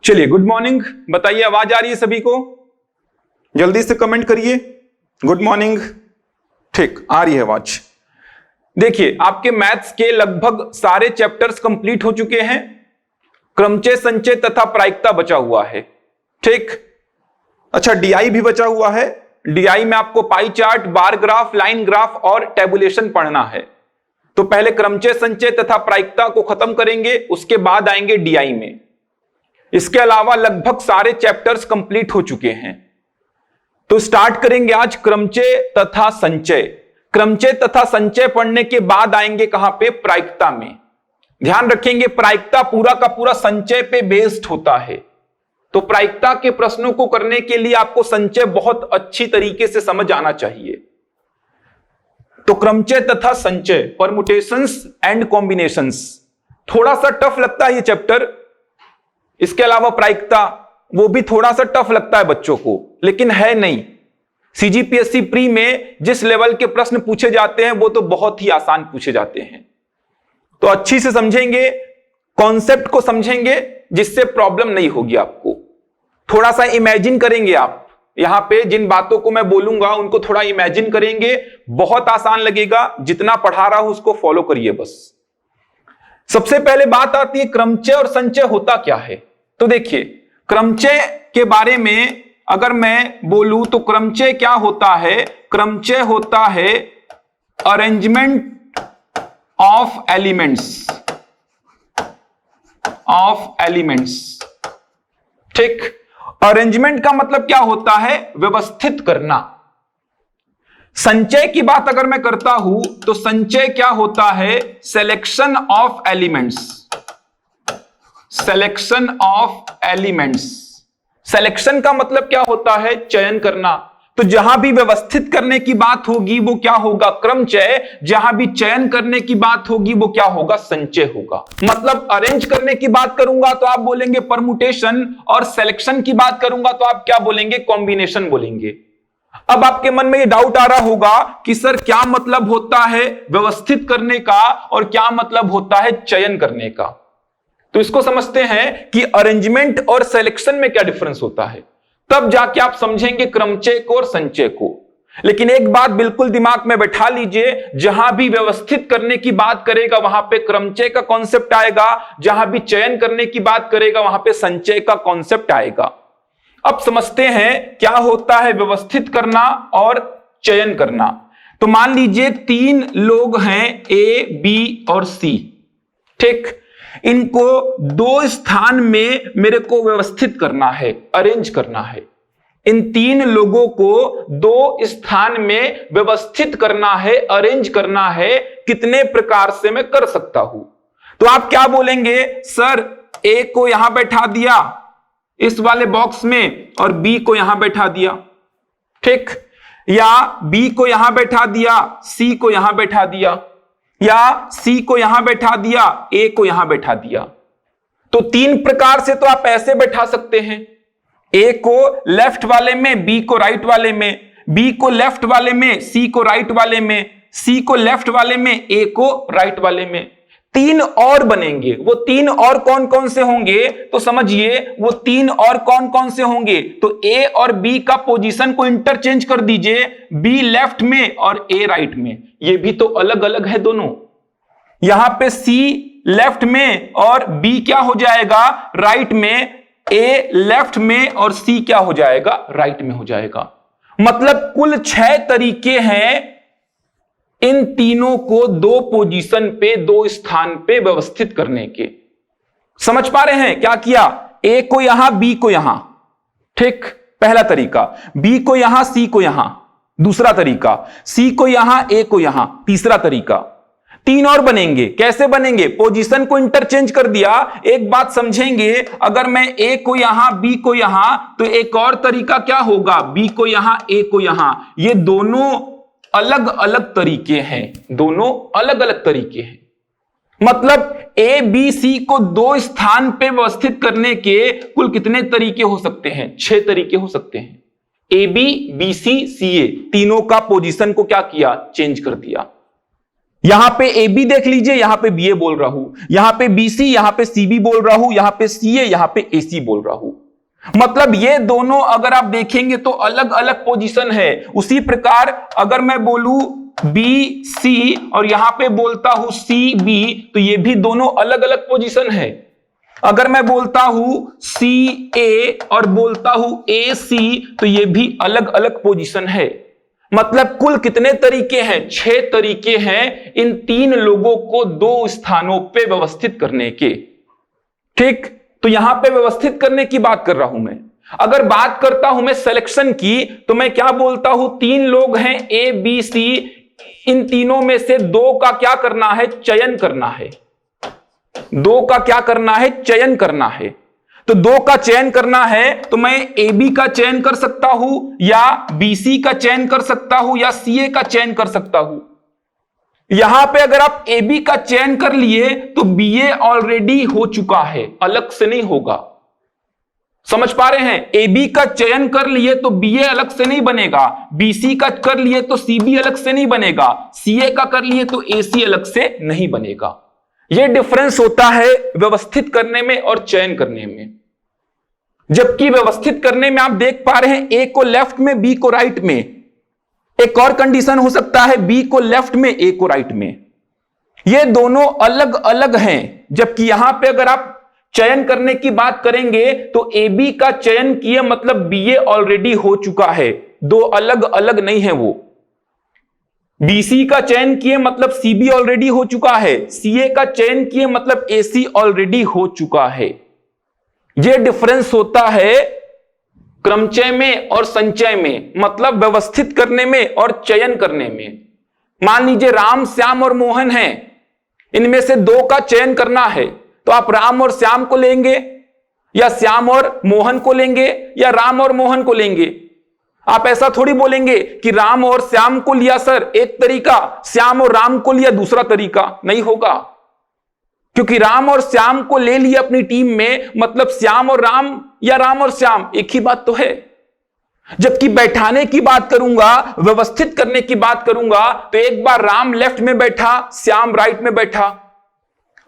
चलिए, good morning. बताइए, आवाज आ रही है सभी को? जल्दी से कमेंट करिए। Good morning. ठीक, आ रही है आवाज। देखिए, आपके मैथ्स के लगभग सारे चैप्टर्स कंप्लीट हो चुके हैं। क्रमचय, संचय तथा प्रायिकता बचा हुआ है। ठीक, अच्छा, डीआई भी बचा हुआ है। डीआई में आपको pie chart, bar graph, line graph और टेबुलेशन पढ़ना है। तो पहले क्रमचय, संचय तथा प्रायिकता को खत्म करेंगे, उसके बाद आएंगे डीआई में। इसके अलावा लगभग सारे चैप्टर्स कंप्लीट हो चुके हैं। तो स्टार्ट करेंगे आज क्रमचय तथा संचय। क्रमचय तथा संचय पढ़ने के बाद आएंगे कहां पे? प्रायिकता में। ध्यान रखेंगे, प्रायिकता पूरा का पूरा संचय पे बेस्ड होता है। तो प्रायिकता के प्रश्नों को करने के लिए आपको संचय बहुत अच्छी तरीके से समझ आना चाहिए। तो क्रमचय तथा संचय, परमुटेशंस एंड कॉम्बिनेशंस, थोड़ा सा टफ लगता है ये चैप्टर। इसके अलावा प्रायिकता, वो भी थोड़ा सा टफ लगता है बच्चों को, लेकिन है नहीं। सीजीपीएससी प्री में जिस लेवल के प्रश्न पूछे जाते हैं वो तो बहुत ही आसान पूछे जाते हैं। तो अच्छी से समझेंगे, कॉन्सेप्ट को समझेंगे, जिससे प्रॉब्लम नहीं होगी आपको। थोड़ा सा इमेजिन करेंगे आप, यहां पे जिन बातों को मैं बोलूंगा उनको थोड़ा इमेजिन करेंगे, बहुत आसान लगेगा। जितना पढ़ा रहा हूं उसको फॉलो करिए बस। सबसे पहले बात आती है क्रमचय और संचय होता क्या है। तो देखिए, क्रमचय के बारे में अगर मैं बोलूं तो क्रमचय क्या होता है? क्रमचय होता है अरेंजमेंट ऑफ एलिमेंट्स। ठीक, अरेंजमेंट का मतलब क्या होता है? व्यवस्थित करना। संचय की बात अगर मैं करता हूं तो संचय क्या होता है? Selection of elements. Selection of elements. Selection का मतलब क्या होता है? चयन करना। तो जहां भी व्यवस्थित करने की बात होगी वो क्या होगा? क्रमचय। जहां भी चयन करने की बात होगी वो क्या होगा? संचय होगा। मतलब अरेंज करने की बात करूंगा तो आप बोलेंगे परमुटेशन, और सिलेक्शन की बात करूंगा तो आप क्या बोलेंगे? कॉम्बिनेशन बोलेंगे। अब आपके मन में ये डाउट आ रहा होगा कि सर क्या मतलब होता है व्यवस्थित करने का और क्या मतलब होता है चयन करने का। तो इसको समझते हैं कि अरेंजमेंट और सिलेक्शन में क्या डिफरेंस होता है, तब जाके आप समझेंगे क्रमचय को और संचय को। लेकिन एक बात बिल्कुल दिमाग में बैठा लीजिए, जहां भी व्यवस्थित करने की बात करेगा वहां पे क्रमचय का कॉन्सेप्ट आएगा, जहां भी चयन करने की बात करेगा वहां पे संचय का कॉन्सेप्ट आएगा। अब समझते हैं क्या होता है व्यवस्थित करना और चयन करना। तो मान लीजिए 3 लोग हैं, ए, बी और सी। ठीक, इनको 2 स्थान में मेरे को व्यवस्थित करना है, अरेंज करना है। इन 3 लोगों को 2 स्थान में व्यवस्थित करना है, अरेंज करना है। कितने प्रकार से मैं कर सकता हूं? तो आप क्या बोलेंगे? सर, ए को यहां बैठा दिया इस वाले बॉक्स में और बी को यहां बैठा दिया। ठीक, या बी को यहां बैठा दिया, सी को यहां बैठा दिया, या सी को यहां बैठा दिया, ए को यहां बैठा दिया। तो 3 प्रकार से तो आप ऐसे बैठा सकते हैं, ए को लेफ्ट वाले में, बी को राइट वाले में, बी को लेफ्ट वाले में, सी को राइट वाले में, सी को लेफ्ट वाले में, ए को राइट वाले में। 3 और बनेंगे। वो 3 और कौन कौन से होंगे? तो समझिए, वो 3 और कौन कौन से होंगे? तो ए और बी का पोजीशन को इंटरचेंज कर दीजिए, बी लेफ्ट में और ए राइट में। ये भी तो अलग अलग है दोनों। यहां पे सी लेफ्ट में और बी क्या हो जाएगा? राइट में। ए लेफ्ट में और सी क्या हो जाएगा? राइट में हो जाएगा। मतलब कुल 6 तरीके हैं इन तीनों को 2 पोजीशन पे, 2 स्थान पे व्यवस्थित करने के। समझ पा रहे हैं क्या किया? ए को यहां, बी को यहां। ठीक, पहला तरीका। बी को यहां, सी को यहां। दूसरा तरीका। सी को यहां, ए को यहां। तीसरा तरीका। 3 और बनेंगे। कैसे बनेंगे? पोजीशन को इंटरचेंज कर दिया। एक बात समझेंगे, अगर मैं ए को यहां, बी को यहां, तो एक और तरीका क्या होगा? बी को यहां, ए को यहां। ये दोनों अलग अलग तरीके हैं, दोनों अलग अलग तरीके हैं। मतलब ए बी सी को 2 स्थान पे व्यवस्थित करने के कुल कितने तरीके हो सकते हैं? 6 तरीके हो सकते हैं। ए बी, बी सी, सी ए, तीनों का पोजीशन को क्या किया? चेंज कर दिया। यहां पे ए बी देख लीजिए, यहां पे बी ए बोल रहा हूं, यहां पे बी सी, यहां पे सी बी बोल रहा हूं, यहां पे सी ए, यहां पे ए सी बोल रहा हूं। मतलब ये दोनों अगर आप देखेंगे तो अलग अलग पोजीशन है। उसी प्रकार अगर मैं बोलूं बी सी और यहां पे बोलता हूं सी बी, तो ये भी दोनों अलग अलग पोजीशन है। अगर मैं बोलता हूं सी ए और बोलता हूं ए सी, तो ये भी अलग अलग पोजीशन है। मतलब कुल कितने तरीके हैं? 6 तरीके हैं इन 3 लोगों को 2 स्थानों पे व्यवस्थित करने के। ठीक, तो यहां पे व्यवस्थित करने की बात कर रहा हूं मैं। अगर बात करता हूं मैं सिलेक्शन की, तो मैं क्या बोलता हूं? 3 लोग हैं ए बी सी, इन तीनों में से 2 का क्या करना है? चयन करना है। 2 का क्या करना है? चयन करना है। तो 2 का चयन करना है, तो मैं ए बी का चयन कर सकता हूं, या बी सी का चयन कर सकता हूं, या सी ए का चयन कर सकता हूं। यहां पे अगर आप ए बी का चयन कर लिए तो बी ए ऑलरेडी हो चुका है, अलग से नहीं होगा। समझ पा रहे हैं? ए बी का चयन कर लिए तो बी ए अलग से नहीं बनेगा, बी सी का कर लिए तो सी बी अलग से नहीं बनेगा, सी ए का कर लिए तो ए सी अलग से नहीं बनेगा। यह डिफरेंस होता है व्यवस्थित करने में और चयन करने में। जबकि व्यवस्थित करने में आप देख पा रहे हैं ए को लेफ्ट में, बी को राइट में। एक और कंडीशन हो सकता है बी को लेफ्ट में, ए को राइट में। ये दोनों अलग अलग हैं। जबकि यहां पे अगर आप चयन करने की बात करेंगे तो ए बी का चयन किए मतलब बी ए ऑलरेडी हो चुका है, 2 अलग अलग नहीं है वो। बी सी का चयन किए मतलब सी बी ऑलरेडी हो चुका है, सी ए का चयन किए मतलब ए सी ऑलरेडी हो चुका है। यह डिफरेंस होता है क्रमचय में और संचय में, मतलब व्यवस्थित करने में और चयन करने में। मान लीजिए राम, श्याम और मोहन हैं, इनमें से 2 का चयन करना है, तो आप राम और श्याम को लेंगे, या श्याम और मोहन को लेंगे, या राम और मोहन को लेंगे। आप ऐसा थोड़ी बोलेंगे कि राम और श्याम को लिया सर एक तरीका, श्याम और राम को लिया दूसरा तरीका, नहीं होगा। क्योंकि राम और श्याम को ले लिया अपनी टीम में, मतलब श्याम और राम या राम और श्याम एक ही बात तो है। जबकि बैठाने की बात करूंगा, व्यवस्थित करने की बात करूंगा, तो एक बार राम लेफ्ट में बैठा, श्याम राइट में बैठा,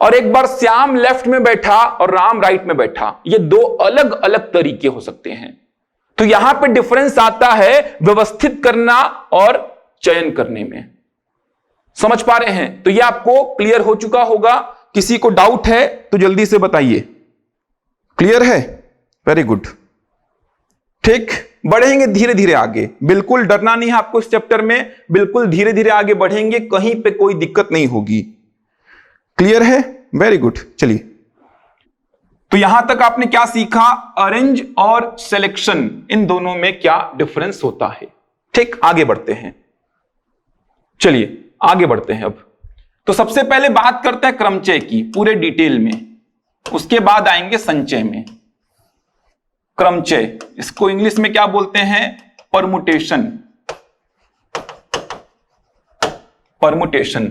और एक बार श्याम लेफ्ट में बैठा और राम राइट में बैठा। ये 2 अलग अलग तरीके हो सकते हैं। तो यहां पे डिफरेंस आता है व्यवस्थित करना और चयन करने में। समझ पा रहे हैं? तो यह आपको क्लियर हो चुका होगा। किसी को डाउट है तो जल्दी से बताइए। क्लियर है? Very good. ठीक, बढ़ेंगे धीरे धीरे आगे। बिल्कुल डरना नहीं है आपको इस चैप्टर में, बिल्कुल धीरे धीरे आगे बढ़ेंगे, कहीं पे कोई दिक्कत नहीं होगी। क्लियर है? Very good. चलिए, तो यहां तक आपने क्या सीखा? अरेंज और सिलेक्शन, इन दोनों में क्या डिफरेंस होता है। ठीक, आगे बढ़ते हैं। चलिए आगे बढ़ते हैं। अब तो सबसे पहले बात करते हैं क्रमचय की पूरे डिटेल में, उसके बाद आएंगे संचय में। क्रमचय, इसको इंग्लिश में क्या बोलते हैं? परमुटेशन। परमुटेशन।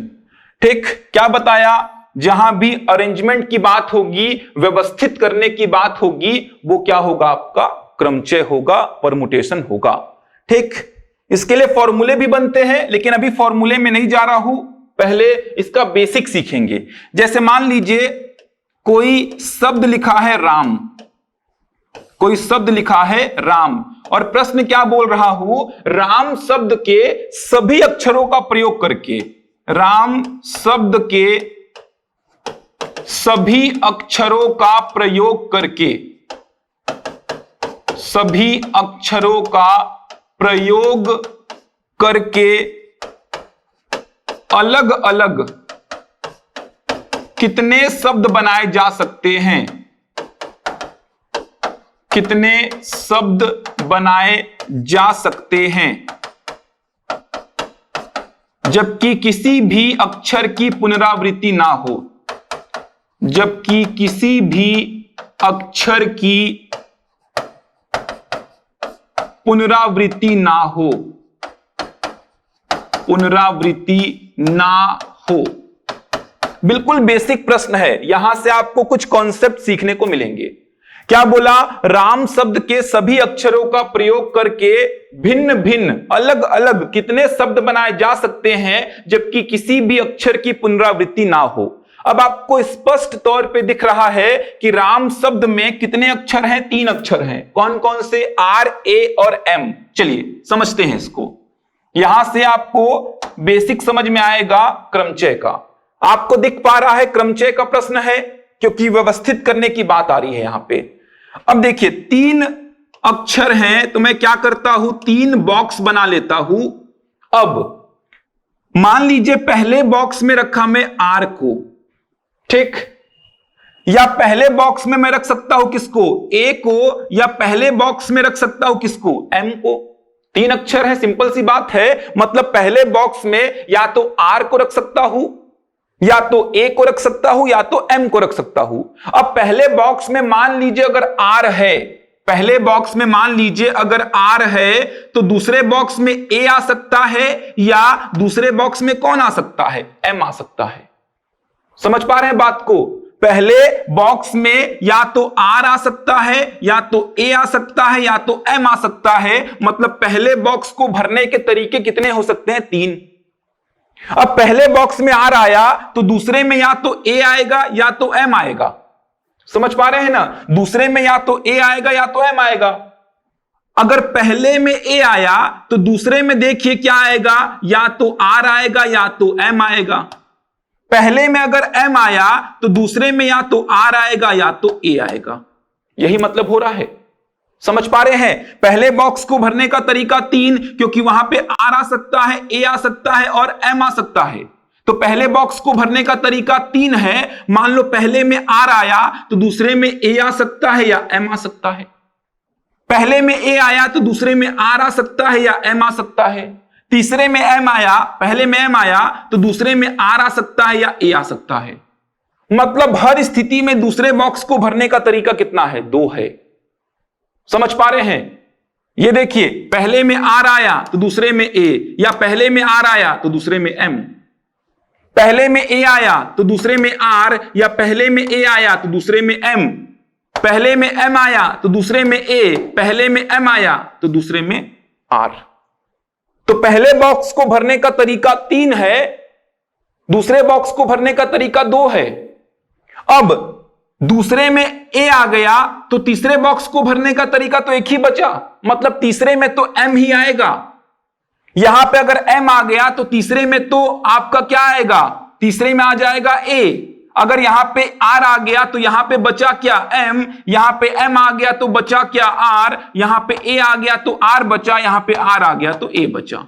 ठीक, क्या बताया? जहां भी अरेंजमेंट की बात होगी, व्यवस्थित करने की बात होगी, वो क्या होगा? आपका क्रमचय होगा, परमुटेशन होगा। ठीक, इसके लिए फॉर्मूले भी बनते हैं, लेकिन अभी फॉर्मूले में नहीं जा रहा हूं, पहले इसका बेसिक सीखेंगे। जैसे मान लीजिए कोई शब्द लिखा है राम, कोई शब्द लिखा है राम, और प्रश्न क्या बोल रहा हूं? राम शब्द के सभी अक्षरों का प्रयोग करके, राम शब्द के सभी अक्षरों का प्रयोग करके, सभी अक्षरों का प्रयोग करके अलग अलग कितने शब्द बनाए जा सकते हैं? कितने शब्द बनाए जा सकते हैं जबकि किसी भी अक्षर की पुनरावृत्ति ना हो? जबकि किसी भी अक्षर की पुनरावृत्ति ना हो, पुनरावृत्ति ना हो। बिल्कुल बेसिक प्रश्न है, यहां से आपको कुछ कॉन्सेप्ट सीखने को मिलेंगे। क्या बोला? राम शब्द के सभी अक्षरों का प्रयोग करके भिन्न भिन्न अलग अलग कितने शब्द बनाए जा सकते हैं जबकि किसी भी अक्षर की पुनरावृत्ति ना हो। अब आपको स्पष्ट तौर पे दिख रहा है कि राम शब्द में कितने अक्षर हैं? 3 अक्षर हैं। कौन कौन से? R, A और M। चलिए समझते हैं इसको। यहां से आपको बेसिक समझ में आएगा क्रमचय का। आपको दिख पा रहा है क्रमचय का प्रश्न है, क्योंकि व्यवस्थित करने की बात आ रही है यहां पे। अब देखिए 3 अक्षर हैं, तो मैं क्या करता हूं, 3 बॉक्स बना लेता हूं। अब मान लीजिए पहले बॉक्स में रखा मैं R को, ठीक, या पहले बॉक्स में मैं रख सकता हूं किसको? A को, या पहले बॉक्स में रख सकता हूं किसको? M को। 3 अक्षर है, सिंपल सी बात है। मतलब पहले बॉक्स में या तो R को रख सकता हूं, या तो A को रख सकता हूं, या तो M को रख सकता हूं। अब पहले बॉक्स में मान लीजिए अगर R है, पहले बॉक्स में मान लीजिए अगर R है, तो दूसरे बॉक्स में A आ सकता है, या दूसरे बॉक्स में कौन आ सकता है? M आ सकता है। समझ पा रहे हैं बात को? पहले बॉक्स में या तो R आ सकता है, या तो A आ सकता है, या तो M आ सकता है। मतलब पहले बॉक्स को भरने के तरीके कितने हो सकते हैं? 3। अब पहले बॉक्स में R आया तो दूसरे में या तो A आएगा या तो M आएगा। समझ पा रहे हैं ना? दूसरे में या तो A आएगा या तो M आएगा। अगर पहले में A आया तो दूसरे में देखिए क्या आएगा, या तो R आएगा या तो M आएगा। पहले में अगर M आया तो दूसरे में या तो R आएगा या तो A आएगा। यही मतलब हो रहा है। समझ पा रहे हैं? पहले बॉक्स को भरने का तरीका 3, क्योंकि वहां पे R आ सकता है, A आ सकता है और M आ सकता है। तो पहले बॉक्स को भरने का तरीका 3 है। मान लो पहले में R आया तो दूसरे में A आ सकता है या M आ सकता है। पहले में A आया तो दूसरे में R आ सकता है या M आ सकता है। तीसरे में M आया, पहले में M आया तो दूसरे में R आ सकता है या A आ सकता है। मतलब हर स्थिति में दूसरे बॉक्स को भरने का तरीका कितना है? 2 है। समझ पा रहे हैं? ये देखिए, पहले में R आया तो दूसरे में A, या पहले में R आया तो दूसरे में M। पहले में A आया तो दूसरे में R, या पहले में A आया तो दूसरे में M। पहले में M आया तो दूसरे में A, पहले में M आया तो दूसरे में R। तो पहले बॉक्स को भरने का तरीका 3 है, दूसरे बॉक्स को भरने का तरीका 2 है। अब दूसरे में A आ गया तो तीसरे बॉक्स को भरने का तरीका तो एक ही बचा। मतलब तीसरे में तो M ही आएगा। यहां पे अगर M आ गया तो तीसरे में तो आपका क्या आएगा? तीसरे में आ जाएगा A। अगर यहां पे R आ गया तो यहां पे बचा क्या? M। यहां पे M आ गया तो बचा क्या? R। यहां पे A आ गया तो R बचा, यहां पे R आ गया तो A बचा।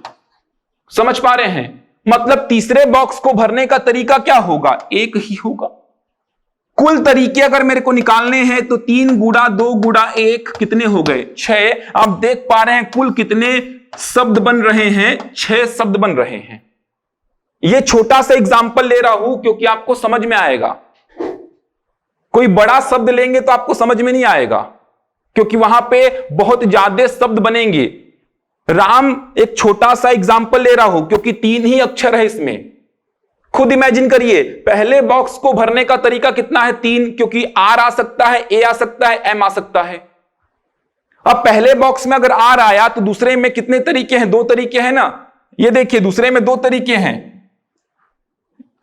समझ पा रहे हैं? मतलब तीसरे बॉक्स को भरने का तरीका क्या होगा? एक ही होगा। कुल तरीके अगर मेरे को निकालने हैं तो 3 गुणा 2 गुणा 1 कितने हो गए? 6। आप देख पा रहे हैं कुल कितने शब्द बन रहे हैं? 6 शब्द बन रहे हैं। ये छोटा सा एग्जाम्पल ले रहा हूं क्योंकि आपको समझ में आएगा। कोई बड़ा शब्द लेंगे तो आपको समझ में नहीं आएगा, क्योंकि वहां पे बहुत ज्यादा शब्द बनेंगे। राम एक छोटा सा एग्जाम्पल ले रहा हूं क्योंकि 3 ही अक्षर है इसमें। खुद इमेजिन करिए, पहले बॉक्स को भरने का तरीका कितना है? 3, क्योंकि R आ सकता है, A आ सकता है, M आ सकता है। अब पहले बॉक्स में अगर R आया तो दूसरे में कितने तरीके हैं? 2 तरीके हैं ना। ये देखिए, दूसरे में 2 तरीके हैं।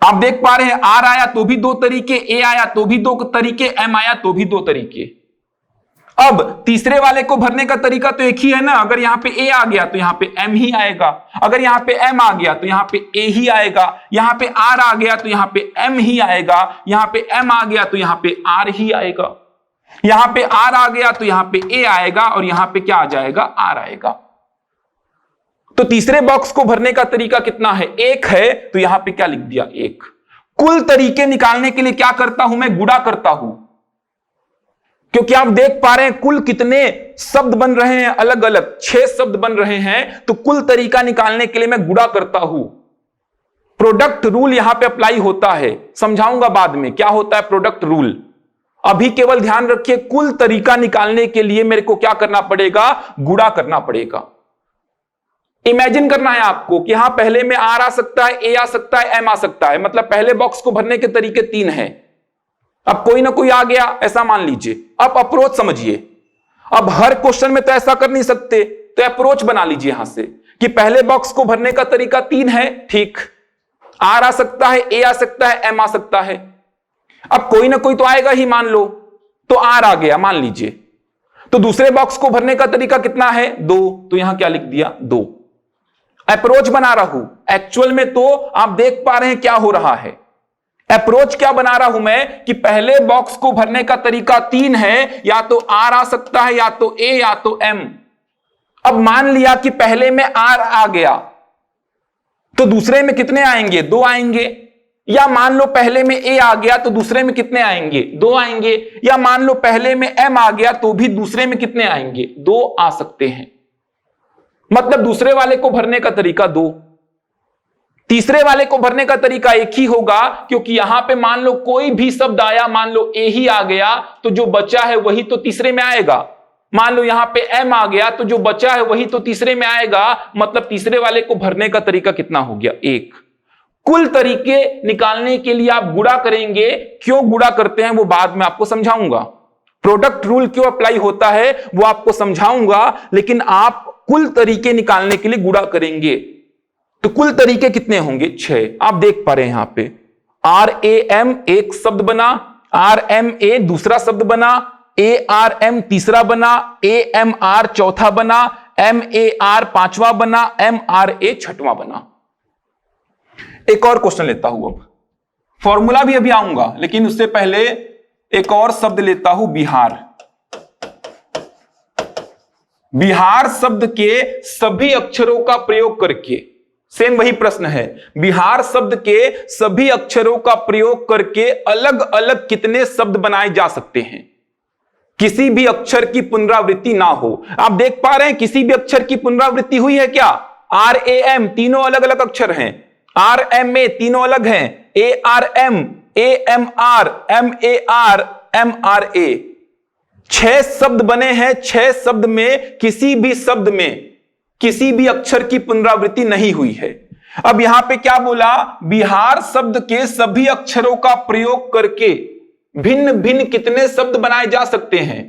आप देख पा रहे हैं, R आया तो भी 2 तरीके, A आया तो भी 2 तरीके, M आया तो भी 2 तरीके। अब तीसरे वाले को भरने का तरीका तो एक ही है ना। अगर यहां पे A आ गया तो यहां पे M ही आएगा। अगर यहां पे M आ गया तो यहां पे A ही आएगा। यहां पे R आ गया तो यहां पे M ही आएगा। यहां पे M आ गया तो यहां पे R ही आएगा। यहां पे R आ गया तो यहां पे A आएगा, और यहां पे क्या आ जाएगा? R आएगा। तो तीसरे बॉक्स को भरने का तरीका कितना है? 1 है। तो यहां पे क्या लिख दिया? 1। कुल तरीके निकालने के लिए क्या करता हूं मैं? गुणा करता हूं, क्योंकि आप देख पा रहे हैं कुल कितने शब्द बन रहे हैं, अलग अलग 6 शब्द बन रहे हैं। तो कुल तरीका निकालने के लिए मैं गुणा करता हूं। प्रोडक्ट रूल यहां पे अप्लाई होता है, समझाऊंगा बाद में क्या होता है प्रोडक्ट रूल। अभी केवल ध्यान रखिए, कुल तरीका निकालने के लिए मेरे को क्या करना पड़ेगा? गुणा करना पड़ेगा। इमेजिन करना है आपको कि यहां पहले में R आ सकता है, A आ सकता है, M आ सकता है। मतलब पहले बॉक्स को भरने के तरीके 3 हैं। अब कोई ना कोई आ गया, ऐसा मान लीजिए। अब अप्रोच समझिए। अब हर क्वेश्चन में तो ऐसा कर नहीं सकते तो अप्रोच बना लीजिए यहां से कि पहले बॉक्स को भरने का तरीका 3 है, ठीक। आर आ सकता है, ए आ सकता है, एम आ सकता है। अब कोई ना कोई तो आएगा ही, मान लो तो आर आ गया मान लीजिए, तो दूसरे बॉक्स को भरने का तरीका कितना है? 2। तो यहां क्या लिख दिया? 2। अप्रोच बना रहा हूं, एक्चुअल में तो आप देख पा रहे हैं क्या हो रहा है। अप्रोच क्या बना रहा हूं मैं कि पहले बॉक्स को भरने का तरीका 3 है, या तो आर आ सकता है, या तो ए, या तो एम। अब मान लिया कि पहले में आर आ गया, तो दूसरे में कितने आएंगे? 2 आएंगे। या मान लो पहले में ए आ गया तो दूसरे में कितने आएंगे? 2 आएंगे। या मान लो पहले में एम आ गया तो भी दूसरे में कितने आएंगे? 2 आ सकते हैं। मतलब दूसरे वाले को भरने का तरीका 2, तीसरे वाले को भरने का तरीका एक ही होगा, क्योंकि यहां पे मान लो कोई भी शब्द आया, मान लो ए ही आ गया, तो जो बचा है वही तो तीसरे में आएगा। मान लो यहां पे एम आ गया तो जो बचा है वही तो तीसरे में आएगा। मतलब तीसरे वाले को भरने का तरीका कितना हो गया? 1। कुल तरीके निकालने के लिए आप गुणा करेंगे। क्यों गुणा करते हैं वो बाद में आपको समझाऊंगा। प्रोडक्ट रूल क्यों अप्लाई होता है वो आपको समझाऊंगा, लेकिन आप कुल तरीके निकालने के लिए गुणा करेंगे। तो कुल तरीके कितने होंगे? 6। आप देख पा रहे हैं यहां पे आर ए एम एक शब्द बना, आर एम ए दूसरा शब्द बना, ए आर एम तीसरा बना, ए एम आर चौथा बना, एम ए आर पांचवा बना, एम आर ए छठवां बना। एक और क्वेश्चन लेता हूं, अब फॉर्मूला भी अभी आऊंगा, लेकिन उससे पहले एक और शब्द लेता हूं, बिहार। बिहार शब्द के सभी अक्षरों का प्रयोग करके, सेम वही प्रश्न है, बिहार शब्द के सभी अक्षरों का प्रयोग करके अलग अलग कितने शब्द बनाए जा सकते हैं? किसी भी अक्षर की पुनरावृत्ति ना हो। आप देख पा रहे हैं किसी भी अक्षर की पुनरावृत्ति हुई है क्या? आर ए एम तीनों अलग अलग अक्षर हैं, आर एम ए तीनों अलग हैं, A R M, A M R, M A R, M R A. 6 शब्द बने हैं। 6 शब्द में किसी भी शब्द में किसी भी अक्षर की पुनरावृत्ति नहीं हुई है। अब यहां पे क्या बोला? बिहार शब्द के सभी अक्षरों का प्रयोग करके भिन्न भिन्न कितने शब्द बनाए जा सकते हैं?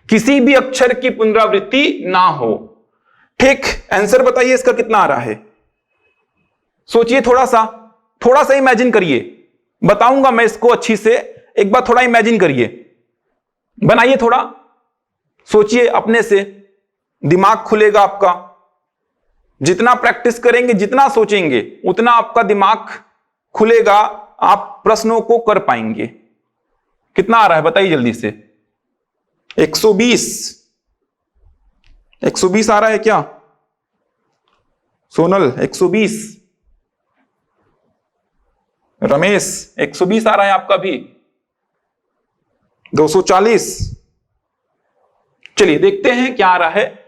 किसी भी अक्षर की पुनरावृत्ति ना हो। ठीक, आंसर बताइए इसका कितना आ रहा है? सोचिए, थोड़ा सा इमेजिन करिए। बताऊंगा मैं इसको अच्छी से, एक बार थोड़ा इमेजिन करिए, बनाइए, थोड़ा सोचिए अपने से, दिमाग खुलेगा आपका। जितना प्रैक्टिस करेंगे, जितना सोचेंगे, उतना आपका दिमाग खुलेगा, आप प्रश्नों को कर पाएंगे। कितना आ रहा है बताइए जल्दी से? 120। 120 आ रहा है क्या सोनल? 120। रमेश 120 आ रहा है आपका भी? 240। चलिए देखते हैं क्या आ रहा है।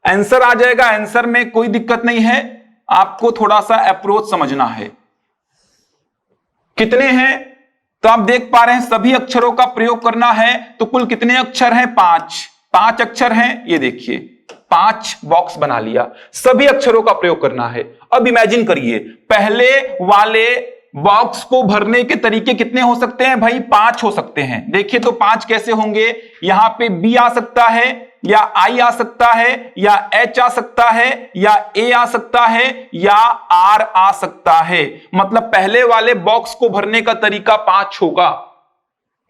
आंसर आ जाएगा, आंसर में कोई दिक्कत नहीं है, आपको थोड़ा सा अप्रोच समझना है। कितने हैं? तो आप देख पा रहे हैं सभी अक्षरों का प्रयोग करना है, तो कुल कितने अक्षर हैं? 5 अक्षर हैं। ये देखिए 5 बॉक्स बना लिया, सभी अक्षरों का प्रयोग करना है। अब इमेजिन करिए, पहले वाले बॉक्स को भरने के तरीके कितने हो सकते हैं भाई? 5 हो सकते हैं। देखिए तो 5 कैसे होंगे? यहां पे बी आ सकता है, या आई आ सकता है, या एच आ सकता है, या ए आ सकता है, या आर आ सकता है। मतलब पहले वाले बॉक्स को भरने का तरीका 5 होगा।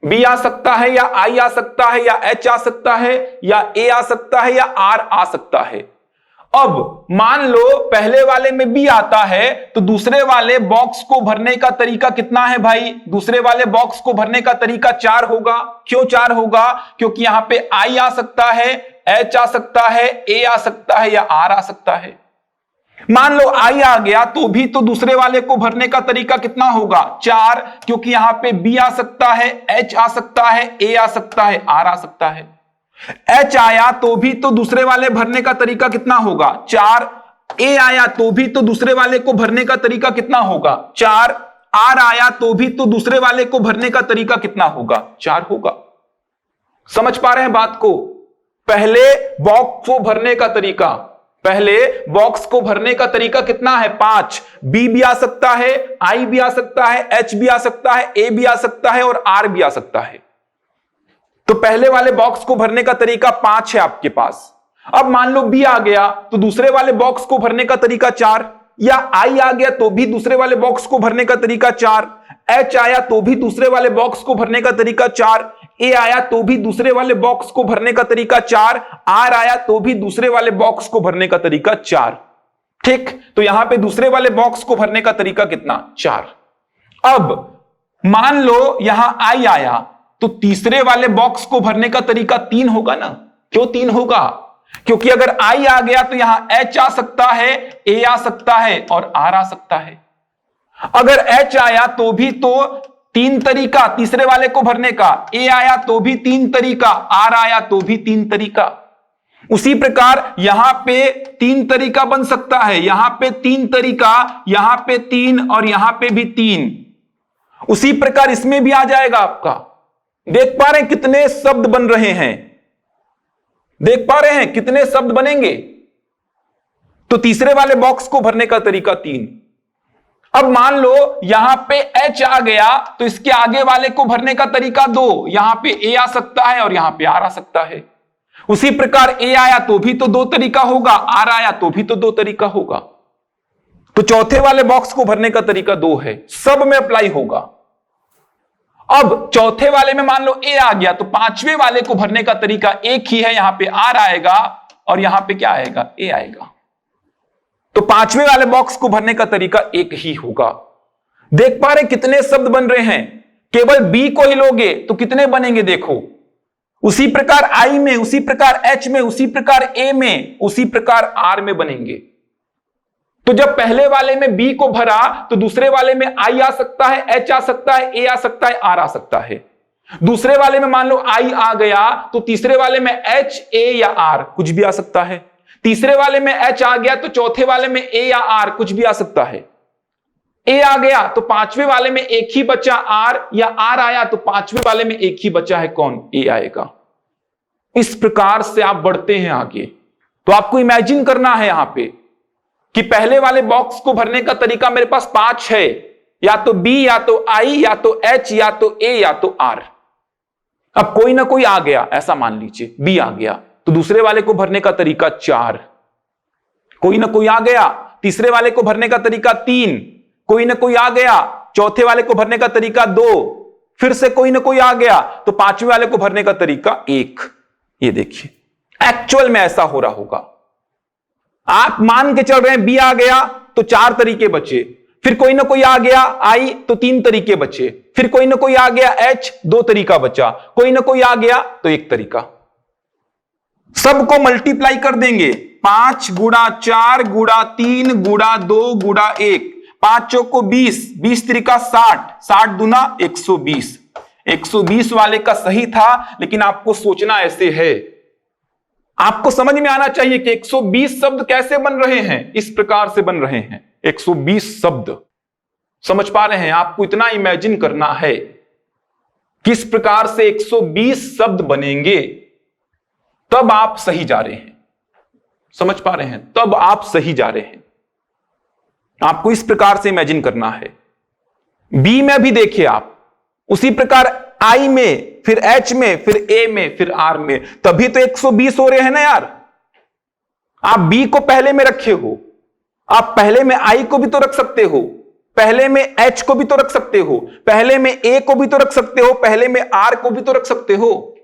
बी आ सकता है, या आई आ सकता है, या एच आ सकता है, या ए आ सकता है, या आर आ सकता है। अब मान लो पहले वाले में बी आता है, तो दूसरे वाले बॉक्स को भरने का तरीका कितना है भाई? दूसरे वाले बॉक्स को भरने का तरीका 4 होगा। क्यों 4 होगा? क्योंकि यहां पे आई आ सकता है, एच आ सकता है, ए आ सकता है, या आर आ सकता है। मान लो आई आ गया तो भी तो दूसरे वाले को भरने का तरीका कितना होगा? 4, क्योंकि यहां पे बी आ सकता है, एच आ सकता है, ए आ सकता है, आर आ सकता है। एच आया तो भी तो दूसरे वाले भरने का तरीका कितना होगा? 4। ए आया तो भी तो दूसरे वाले को भरने का तरीका कितना होगा? 4। आर आया तो भी तो दूसरे वाले को भरने का तरीका कितना होगा? 4 होगा। समझ पा रहे हैं बात को? पहले बॉक्स को भरने का तरीका, पहले बॉक्स को भरने का तरीका कितना है? 5। बी भी आ सकता है, आई भी आ सकता है, एच भी आ सकता है, ए भी आ सकता है, और आर भी आ सकता है। तो पहले वाले बॉक्स को भरने का तरीका 5 है आपके पास। अब मान लो बी आ गया तो दूसरे वाले बॉक्स को भरने का तरीका 4, या आई आ गया तो भी दूसरे वाले बॉक्स को भरने का तरीका 4, एच आया तो भी दूसरे वाले बॉक्स को भरने का तरीका 4, ए आया तो भी दूसरे वाले बॉक्स को भरने का तरीका 4, आर आया तो भी दूसरे वाले बॉक्स को भरने का तरीका 4। ठीक, तो यहां पे दूसरे वाले बॉक्स को भरने का तरीका कितना? 4। अब मान लो यहां आई आया तो तीसरे वाले बॉक्स को भरने का तरीका 3 होगा ना। क्यों 3 होगा? क्योंकि अगर आई आ गया तो यहां एच आ सकता है, ए आ सकता है और आर आ सकता है। अगर एच आया तो भी तो 3 तरीका तीसरे वाले को भरने का, ए आया तो भी 3 तरीका, आर आया तो भी 3 तरीका। उसी प्रकार यहां पे 3 तरीका बन सकता है, यहां पे 3 तरीका, यहां पे 3 और यहां पे भी 3। उसी प्रकार इसमें भी आ जाएगा आपका। देख पा रहे हैं कितने शब्द बन रहे हैं? देख पा रहे हैं कितने शब्द बनेंगे? तो तीसरे वाले बॉक्स को भरने का तरीका 3। अब मान लो यहां पे H आ गया तो इसके आगे वाले को भरने का तरीका 2। यहां पे A आ सकता है और यहां पे R आ सकता है। उसी प्रकार A आया तो भी तो 2 तरीका होगा, R आया तो भी तो 2 तरीका होगा। तो चौथे वाले बॉक्स को भरने का तरीका 2 है, सब में अप्लाई होगा। अब चौथे वाले में मान लो A आ गया तो पांचवें वाले को भरने का तरीका एक ही है, यहां पे R आएगा और यहां पे क्या आएगा? A आएगा। तो पांचवें वाले बॉक्स को भरने का तरीका एक ही होगा। देख पा रहे कितने शब्द बन रहे हैं? केवल बी को ही लोगे तो कितने बनेंगे देखो। उसी प्रकार आई में, उसी प्रकार एच में, उसी प्रकार ए में, उसी प्रकार आर में बनेंगे। तो जब पहले वाले में बी को भरा तो दूसरे वाले में आई आ सकता है, एच आ सकता है, ए आ सकता है, आर आ सकता है। दूसरे वाले में मान लो आई आ गया तो तीसरे वाले में एच, ए या आर कुछ भी आ सकता है। तीसरे वाले में एच आ गया तो चौथे वाले में ए या आर कुछ भी आ सकता है। ए आ गया तो पांचवें वाले में एक ही बचा आर, या आर आया तो पांचवें वाले में एक ही बचा है, कौन? ए आएगा। इस प्रकार से आप बढ़ते हैं आगे। तो आपको इमेजिन करना है यहां पे कि पहले वाले बॉक्स को भरने का तरीका मेरे पास 5 है, या तो बी, या तो आई, या तो एच, या तो ए, या तो आर। अब कोई ना कोई आ गया, ऐसा मान लीजिए बी आ गया तो दूसरे वाले को भरने का तरीका 4। कोई ना कोई आ गया तीसरे वाले को भरने का तरीका 3। कोई ना कोई आ गया चौथे वाले को भरने का तरीका 2। फिर से कोई ना कोई आ गया तो पांचवें वाले को भरने का तरीका 1। ये देखिए एक्चुअल में ऐसा हो रहा होगा। आप मान के चल रहे हैं बी आ गया तो 4 तरीके बचे, फिर कोई ना कोई आ गया आई तो 3 तरीके बचे, फिर कोई ना कोई आ गया एच, 2 तरीका बचा, कोई ना कोई आ गया तो 1 तरीका। सबको मल्टीप्लाई कर देंगे, 5 गुणा 4 गुणा 3 गुणा 2 गुणा 1, 5 चौको 20, 20 तरीका 60, 60 दूना 120। 120 वाले का सही था, लेकिन आपको सोचना ऐसे है, आपको समझ में आना चाहिए कि 120 शब्द कैसे बन रहे हैं। इस प्रकार से बन रहे हैं 120 शब्द। समझ पा रहे हैं? आपको इतना इमेजिन करना है किस प्रकार से 120 शब्द बनेंगे, तब आप सही जा रहे हैं। समझ पा रहे हैं? तब आप सही जा रहे हैं। आपको इस प्रकार से इमेजिन करना है। बी में भी देखिए आप, उसी प्रकार आई में, फिर एच में, फिर ए में, फिर आर में, तभी तो 120 हो रहे हैं ना यार। आप बी को पहले में रखे हो, आप पहले में आई को भी तो रख सकते हो, पहले में एच को भी तो रख सकते हो, पहले में ए को भी तो रख सकते हो, पहले में आर को भी तो रख सकते हो।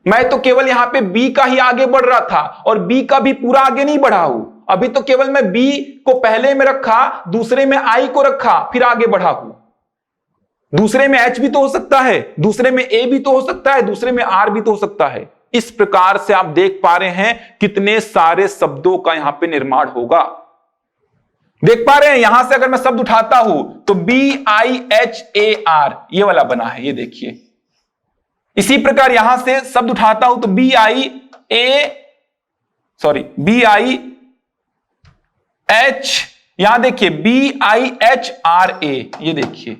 मैं तो केवल यहां पे बी का ही आगे बढ़ रहा था और बी का भी पूरा आगे नहीं बढ़ा हूं। अभी तो केवल मैं बी को पहले में रखा, दूसरे में आई को रखा, फिर आगे बढ़ा हूं। दूसरे में एच भी तो हो सकता है, दूसरे में ए भी तो हो सकता है, दूसरे में आर भी तो हो सकता है। इस प्रकार से आप देख पा रहे हैं कितने सारे शब्दों का यहां पे निर्माण होगा। देख पा रहे हैं यहां से अगर मैं शब्द उठाता हूं तो B I H A R ये वाला बना है, ये देखिए। इसी प्रकार यहां से शब्द उठाता हूं तो बी आई एच, यहां देखिए B I H R A, ये देखिए।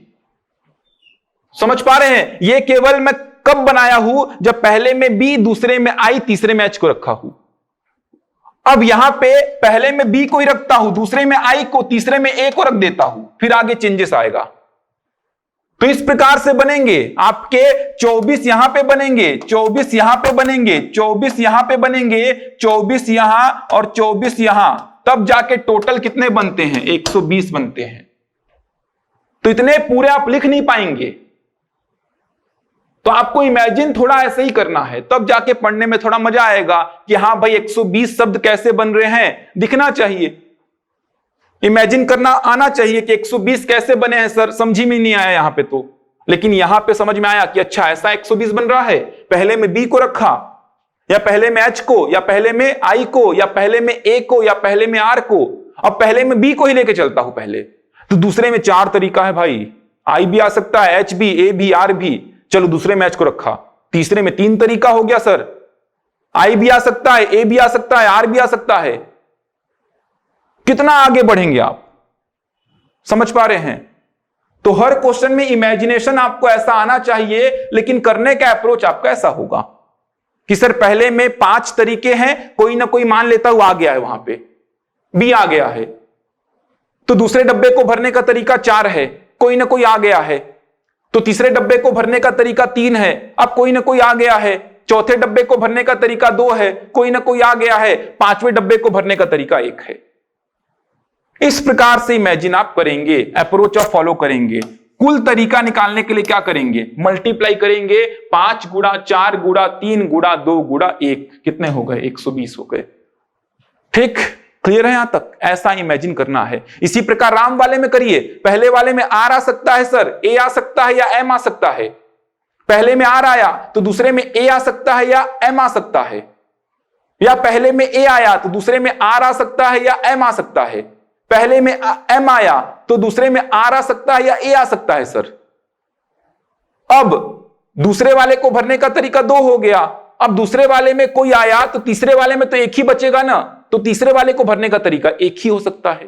समझ पा रहे हैं? ये केवल मैं कब बनाया हूं, जब पहले में बी, दूसरे में आई, तीसरे में एच को रखा हूं। अब यहां पे पहले में बी को ही रखता हूं, दूसरे में आई को, तीसरे में ए को रख देता हूं, फिर आगे चेंजेस आएगा। तो इस प्रकार से बनेंगे आपके 24 यहां पे बनेंगे, 24 यहां पे बनेंगे, 24 यहां पे बनेंगे, 24 यहां और 24 यहां, तब जाके टोटल कितने बनते हैं? 120 बनते हैं। तो इतने पूरे आप लिख नहीं पाएंगे, तो आपको इमेजिन थोड़ा ऐसे ही करना है, तब जाके पढ़ने में थोड़ा मजा आएगा कि हां भाई 120 शब्द कैसे बन रहे हैं, दिखना चाहिए, इमेजिन करना आना चाहिए कि 120 कैसे बने हैं सर, समझी में नहीं आया यहां पे तो, लेकिन यहां पे समझ में आया कि अच्छा ऐसा 120 बन रहा है, पहले में बी को रखा, या पहले में एच को, या पहले में आई को, या पहले में ए को, या पहले में आर को, अब पहले में बी को ही लेके चलता हूं पहले, तो दूसरे में 4 तरीका है भाई, आई भी आ सकता है, एच भी, ए भी, आर भी, चलो दूसरे में एच को रखा, तीसरे में 3 तरीका हो गया सर, आई भी आ सकता है, ए भी आ सकता है, आर भी आ सकता है, कितना आगे बढ़ेंगे आप, समझ पा रहे हैं? तो हर क्वेश्चन में इमेजिनेशन आपको ऐसा आना चाहिए, लेकिन करने का अप्रोच आपका ऐसा होगा कि सर पहले में 5 तरीके हैं, कोई ना कोई मान लेता हुआ आ गया है, वहां पे बी आ गया है, तो दूसरे डब्बे को भरने का तरीका 4 है, कोई ना कोई आ गया है, तो तीसरे डब्बे को भरने का तरीका 3 है, अब कोई ना कोई आ गया है, चौथे डब्बे को भरने का तरीका 2 है, कोई ना कोई आ गया है, 5वें डब्बे को भरने का तरीका 1 है। इस प्रकार से इमेजिन आप करेंगे, अप्रोच ऑफ फॉलो करेंगे। कुल तरीका निकालने के लिए क्या करेंगे? मल्टीप्लाई करेंगे, 5 गुणा 4 गुणा 3 गुणा 2 गुणा 1, कितने हो गए? 120 हो गए। ठीक, क्लियर है यहां तक? ऐसा इमेजिन करना है। इसी प्रकार राम वाले में करिए, पहले वाले में आर आ सकता है सर, ए आ सकता है या एम आ सकता है, पहले में आर आया तो दूसरे में ए आ सकता है या एम आ सकता है, या पहले में ए आया तो दूसरे में आर आ सकता है या एम आ सकता है, पहले में एम आया तो दूसरे में आर आ सकता है या ए आ सकता है सर। अब दूसरे वाले को भरने का तरीका 2 हो गया, अब दूसरे वाले में कोई आया तो तीसरे वाले में तो 1 ही बचेगा ना, तो तीसरे वाले को भरने का तरीका 1 ही हो सकता है।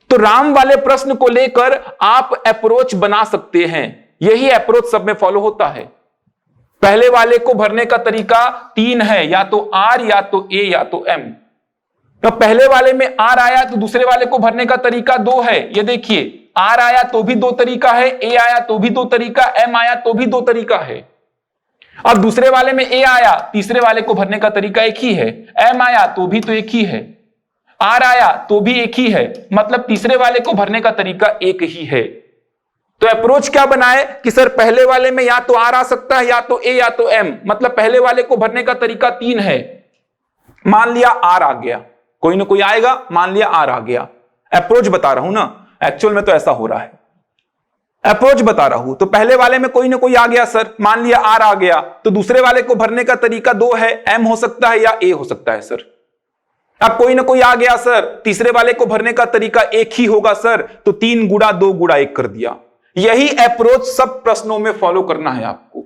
तो राम वाले प्रश्न को लेकर आप अप्रोच बना सकते हैं, यही अप्रोच सब में फॉलो होता है। पहले वाले को भरने का तरीका 3 है, या तो आर या तो ए या तो एम। तो पहले वाले में आर आया तो दूसरे वाले को भरने का तरीका 2 है, ये देखिए, आर आया तो भी 2 तरीका है, ए आया तो भी 2 तरीका, एम आया तो भी 2 तरीका है। अब दूसरे वाले में ए आया, तीसरे वाले को भरने का तरीका 1 ही है, एम आया तो भी तो 1 ही है, आर आया तो भी 1 ही है, मतलब तीसरे वाले को भरने का तरीका 1 ही है। तो अप्रोच क्या बनाए कि सर पहले वाले में या तो आर आ सकता है, या तो ए या तो एम, मतलब पहले वाले को भरने का तरीका 3 है, मान लिया आर आ गया, कोई ना कोई आएगा, मान लिया आर आ गया। अप्रोच बता रहा हूं ना, एक्चुअल में तो ऐसा हो रहा है, अप्रोच बता रहा हूं। तो पहले वाले में कोई ना कोई आ गया सर, मान लिया आर आ गया, तो दूसरे वाले को भरने का तरीका 2 है, एम हो सकता है या ए हो सकता है सर। अब कोई ना कोई आ गया सर, तीसरे वाले को भरने का तरीका 1 ही होगा सर, तो 3 गुणा 2 गुणा 1 कर दिया। यही अप्रोच सब प्रश्नों में फॉलो करना है आपको।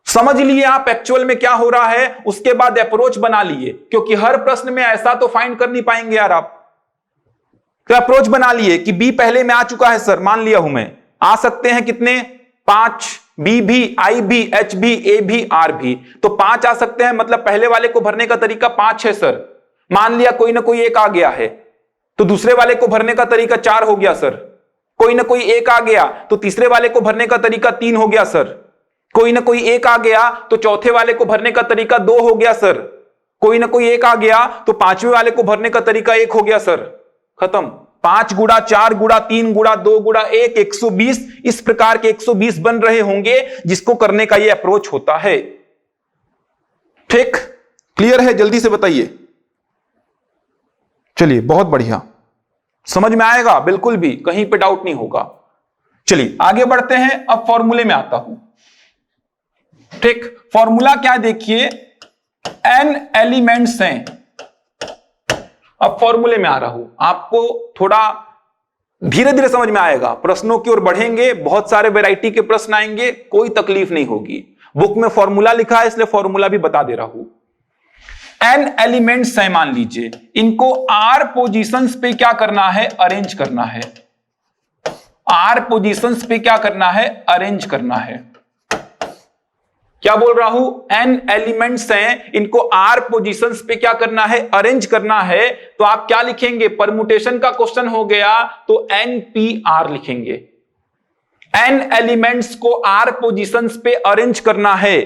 समझ लिए आप एक्चुअल में क्या हो रहा है, उसके बाद अप्रोच बना लिए, क्योंकि हर प्रश्न में ऐसा तो फाइंड कर नहीं पाएंगे यार आप। तो अप्रोच बना लिए कि बी पहले में आ चुका है सर, मान लिया हूं मैं, आ सकते हैं कितने? 5, बी भी, आई भी, एच भी, ए भी, आर भी, तो 5 आ सकते हैं, मतलब पहले वाले को भरने का तरीका 5 है सर। मान लिया कोई ना कोई 1 आ गया है, तो दूसरे वाले को भरने का तरीका 4 हो गया सर। कोई ना कोई 1 आ गया तो तीसरे वाले को भरने का तरीका 3 हो गया सर। कोई ना कोई 1 आ गया तो चौथे वाले को भरने का तरीका 2 हो गया सर। कोई ना कोई 1 आ गया तो 5वें वाले को भरने का तरीका 1 हो गया सर। खत्म। 5 गुणा 4 गुणा 3 गुणा 2 गुणा 1, 120, इस प्रकार के 120 बन रहे होंगे, जिसको करने का यह अप्रोच होता है। ठीक, क्लियर है? जल्दी से बताइए। चलिए, बहुत बढ़िया, समझ में आएगा, बिल्कुल भी कहीं पे डाउट नहीं होगा। चलिए आगे बढ़ते हैं, अब फॉर्मूले में आता हूं। ठीक, फॉर्मूला क्या देखिए, n एलिमेंट्स हैं। अब फॉर्मूले में आ रहा हूं, आपको थोड़ा धीरे धीरे समझ में आएगा, प्रश्नों की ओर बढ़ेंगे, बहुत सारे वैरायटी के प्रश्न आएंगे, कोई तकलीफ नहीं होगी। बुक में फॉर्मूला लिखा है, इसलिए फॉर्मूला भी बता दे रहा हूं। n एलिमेंट्स हैं, मान लीजिए, इनको r पोजीशंस पे क्या करना है? अरेंज करना है। r पोजीशंस पे क्या करना है? अरेंज करना है। क्या बोल रहा हूं? n एलिमेंट्स हैं, इनको r पोजीशंस पे क्या करना है? अरेंज करना है। तो आप क्या लिखेंगे? परमुटेशन का क्वेश्चन हो गया तो npr लिखेंगे। n एलिमेंट्स को r पोजीशंस पे अरेंज करना है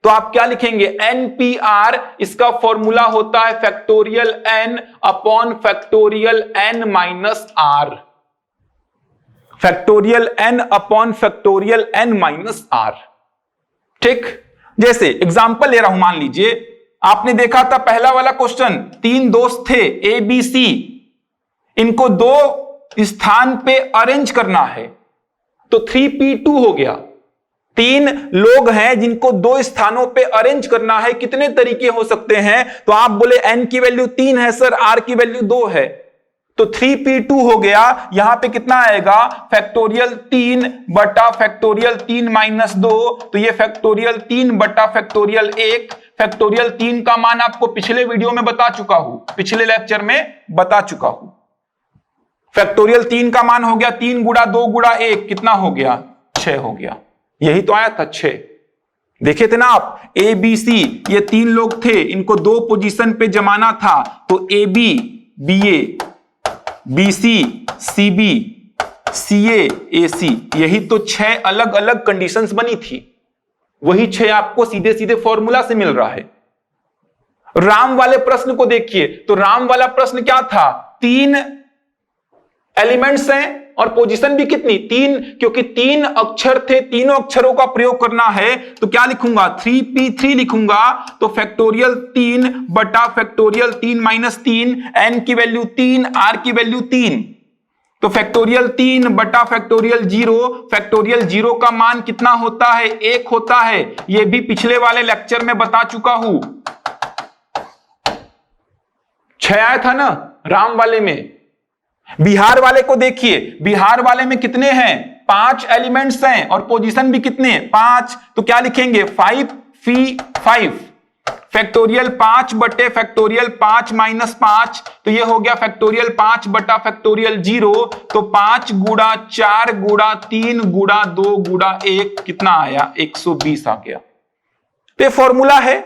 तो आप क्या लिखेंगे, npr, इसका फॉर्मूला होता है factorial n upon factorial n minus r, factorial n upon factorial n minus r। ठीक, जैसे एग्जांपल ले रहा हूं, मान लीजिए आपने देखा था पहला वाला क्वेश्चन, तीन दोस्त थे ए बी सी, इनको दो स्थान पे अरेंज करना है तो 3p2 हो गया। तीन लोग हैं जिनको दो स्थानों पे अरेंज करना है, कितने तरीके हो सकते हैं, तो आप बोले n की वैल्यू 3 है सर, r की वैल्यू 2 है, तो 3p2 हो गया। यहां पे कितना आएगा, फैक्टोरियल 3 बटा फैक्टोरियल 3 माइनस 2, तो ये फैक्टोरियल 3 बटा फैक्टोरियल 1। फैक्टोरियल 3 का मान आपको पिछले वीडियो में बता चुका हूं, पिछले लेक्चर में बता चुका हूं। फैक्टोरियल 3 का मान हो गया 3 गुड़ा 2 गुड़ा 1, कितना हो गया, 6 हो गया। यही तो आया था 6, देखे थे ना आप। ए बी सी ये तीन लोग थे, इनको दो पोजीशन पे जमाना था, तो A B B A, B C C B, C A C, यही तो 6 अलग अलग कंडीशंस बनी थी। वही 6 आपको सीधे सीधे फॉर्मूला से मिल रहा है। राम वाले प्रश्न को देखिए, तो राम वाला प्रश्न क्या था, 3 एलिमेंट्स हैं और पोजीशन भी कितनी, 3, क्योंकि 3 अक्षर थे, तीनों अक्षरों का प्रयोग करना है, तो क्या लिखूंगा, 3p3 लिखूंगा। तो फैक्टोरियल 3 बटा फैक्टोरियल 3 माइनस 3, n की वैल्यू 3, r की वैल्यू 3, तो फैक्टोरियल 3 बटा फैक्टोरियल 0, फैक्टोरियल 0 का मान कितना होता है, 1 होता है। यह भी पिछले वाले लेक्चर में बता चुका हूं। 6 आया था ना राम वाले में। बिहार वाले को देखिए, बिहार वाले में कितने हैं, 5 एलिमेंट्स हैं और पोजीशन भी कितने, 5, तो क्या लिखेंगे, 5p5, फैक्टोरियल 5 बटे फैक्टोरियल 5 माइनस 5, तो ये हो गया फैक्टोरियल 5 बटा फैक्टोरियल 0, तो 5 गुड़ा 4 गुड़ा 3 गुड़ा 2 गुड़ा 1, कितना आया, 120 आ गया। तो ये फॉर्मूला है,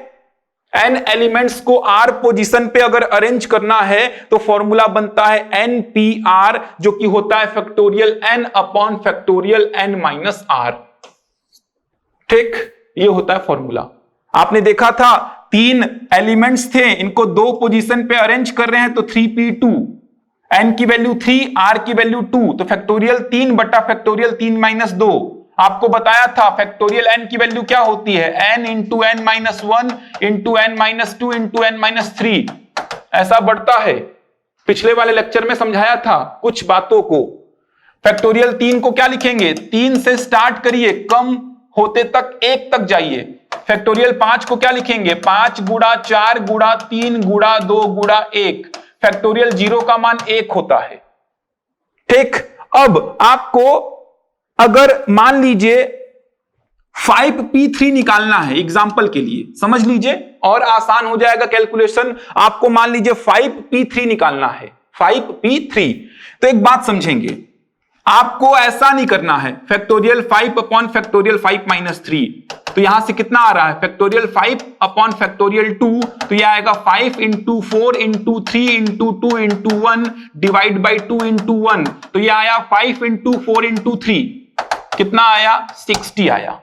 n एलिमेंट्स को r पोजीशन पे अगर अरेंज करना है तो फॉर्मूला बनता है npr, जो कि होता है factorial n upon factorial n minus r। ठीक, ये होता है फॉर्मूला। आपने देखा था 3 एलिमेंट्स थे, इनको दो पोजीशन पे अरेंज कर रहे हैं, तो 3p2, n की वैल्यू 3, r की वैल्यू 2, तो फैक्टोरियल 3 बटा फैक्टोरियल 3 माइनस 2। आपको बताया था फैक्टोरियल n की वैल्यू क्या होती है, n into n minus 1 into n minus 2 into n minus 3, ऐसा बढ़ता है। पिछले वाले लेक्चर में समझाया था कुछ बातों को। फैक्टोरियल 3 को क्या लिखेंगे, 3 से स्टार्ट करिए, कम होते तक 1 तक जाइए। फैक्टोरियल 5 को क्या लिखेंगे, 5 गुड़ा 4 गुड़ा 3 गुड़ा 2 गुड़ा 1, फैक्टोरियल 0 का मान 1 होता है। ठीक, अब आपको अगर मान लीजिए 5p3 निकालना है, एग्जाम्पल के लिए समझ लीजिए और आसान हो जाएगा कैलकुलेशन। आपको मान लीजिए 5p3 निकालना है, 5p3, तो एक बात समझेंगे, आपको ऐसा नहीं करना है फैक्टोरियल 5 अपॉन फैक्टोरियल 5 माइनस 3, तो यहां से कितना आ रहा है, फैक्टोरियल 5 अपॉन फैक्टोरियल 2, तो यह आएगा 5 into 4 into 3 into 2 into 1 divide by 2 into 1, तो यह आया 5 इंटू 4 इंटू 3, कितना आया, 60 आया।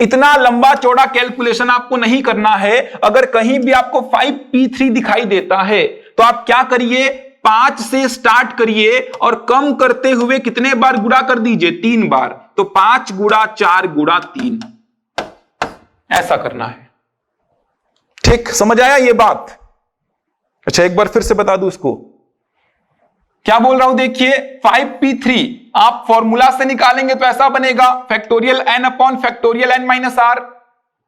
इतना लंबा चौड़ा कैलकुलेशन आपको नहीं करना है। अगर कहीं भी आपको 5p3 दिखाई देता है तो आप क्या करिए, 5 से स्टार्ट करिए और कम करते हुए कितने बार गुणा कर दीजिए, 3 बार, तो 5 गुड़ा 4 गुड़ा 3, ऐसा करना है। ठीक, समझ आया ये बात। अच्छा, एक बार फिर से बता दूं इसको, क्या बोल रहा हूं, देखिए 5p3 आप फॉर्मूला से निकालेंगे तो ऐसा बनेगा, factorial n upon factorial n minus r।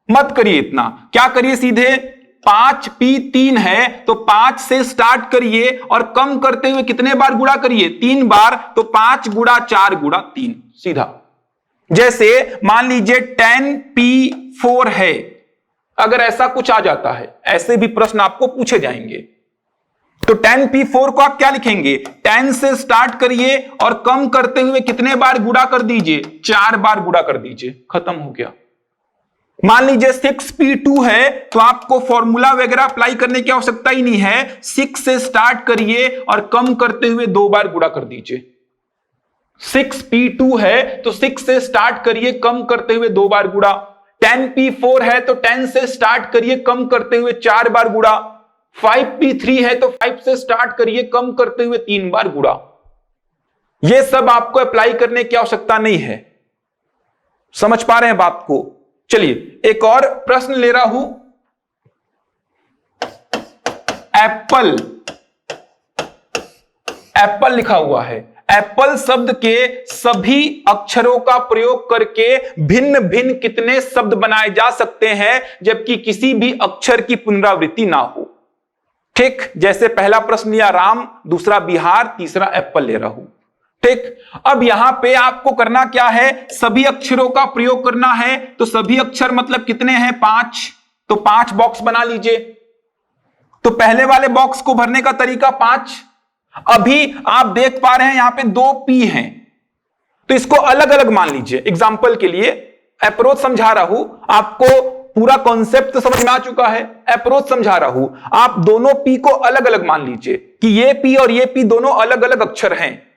मत करिए इतना, क्या करिए, सीधे 5p3 है तो 5 से स्टार्ट करिए और कम करते हुए कितने बार गुणा करिए, 3 बार, तो 5 गुड़ा 4 गुड़ा 3, सीधा। जैसे मान लीजिए 10p4 है, अगर ऐसा कुछ आ जाता है, ऐसे भी प्रश्न आपको पूछे जाएंगे, तो 10p4 को आप क्या लिखेंगे, 10 से स्टार्ट करिए और कम करते हुए कितने बार गुणा कर दीजिए, 4 बार गुणा कर दीजिए, खत्म हो गया। मान लीजिए 6p2 है तो आपको फॉर्मूला वगैरह अप्लाई करने की आवश्यकता ही नहीं है, 6 से स्टार्ट करिए और कम करते हुए 2 बार गुणा कर दीजिए, 6p2 है तो 6 से स्टार्ट करिए कम करते हुए 2 बार गुणा। 10p4 है तो 10 से स्टार्ट करिए कम करते हुए 4 बार गुणा। 5p3 है तो 5 से स्टार्ट करिए कम करते हुए 3 बार गुणा। यह सब आपको अप्लाई करने की आवश्यकता नहीं है। समझ पा रहे हैं बात को? चलिए एक और प्रश्न ले रहा हूं। एप्पल, एप्पल लिखा हुआ है। एप्पल शब्द के सभी अक्षरों का प्रयोग करके भिन्न भिन्न कितने शब्द बनाए जा सकते हैं जबकि किसी भी अक्षर की पुनरावृत्ति ना हो? ठीक, जैसे पहला प्रश्न लिया राम, दूसरा बिहार, तीसरा एप्पल ले रहा हूं। ठीक, अब यहां पे आपको करना क्या है, सभी अक्षरों का प्रयोग करना है। तो सभी अक्षर मतलब कितने हैं? 5। तो 5 बॉक्स बना लीजिए। तो पहले वाले बॉक्स को भरने का तरीका 5। अभी आप देख पा रहे हैं यहां पे 2 पी हैं, तो इसको अलग अलग मान लीजिए। एग्जाम्पल के लिए अप्रोच समझा रहा हूं आपको, पूरा कॉन्सेप्ट समझ में आ चुका है। अप्रोच समझा रहा हूं, आप दोनों पी को अलग अलग मान लीजिए कि ये पी और ये पी दोनों अलग अलग अक्षर हैं।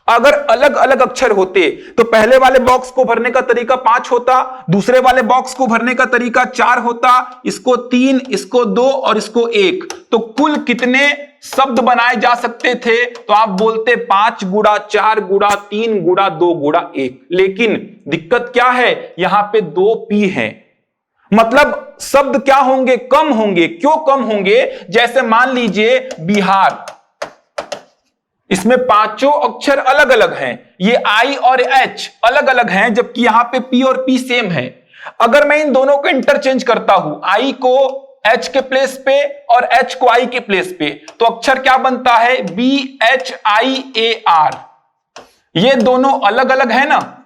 अगर अलग अलग अक्षर होते तो पहले वाले बॉक्स को भरने का तरीका 5 होता, दूसरे वाले बॉक्स को भरने का तरीका 4 होता, इसको 3, इसको 2 और इसको 1। तो कुल कितने शब्द बनाए जा सकते थे? तो आप बोलते 5 गुणा 4 गुणा 3 गुणा 2 गुणा 1। लेकिन दिक्कत क्या है, यहां पे 2 पी हैं, मतलब शब्द क्या होंगे? कम होंगे। क्यों कम होंगे? जैसे मान लीजिए बिहार, इसमें 5 अक्षर अलग अलग हैं, ये आई और एच अलग अलग हैं, जबकि यहां पे पी और पी सेम है। अगर मैं इन दोनों को इंटरचेंज करता हूं, आई को एच के प्लेस पे और एच को आई के प्लेस पे, तो अक्षर क्या बनता है? BHIAR। ये दोनों अलग अलग है ना,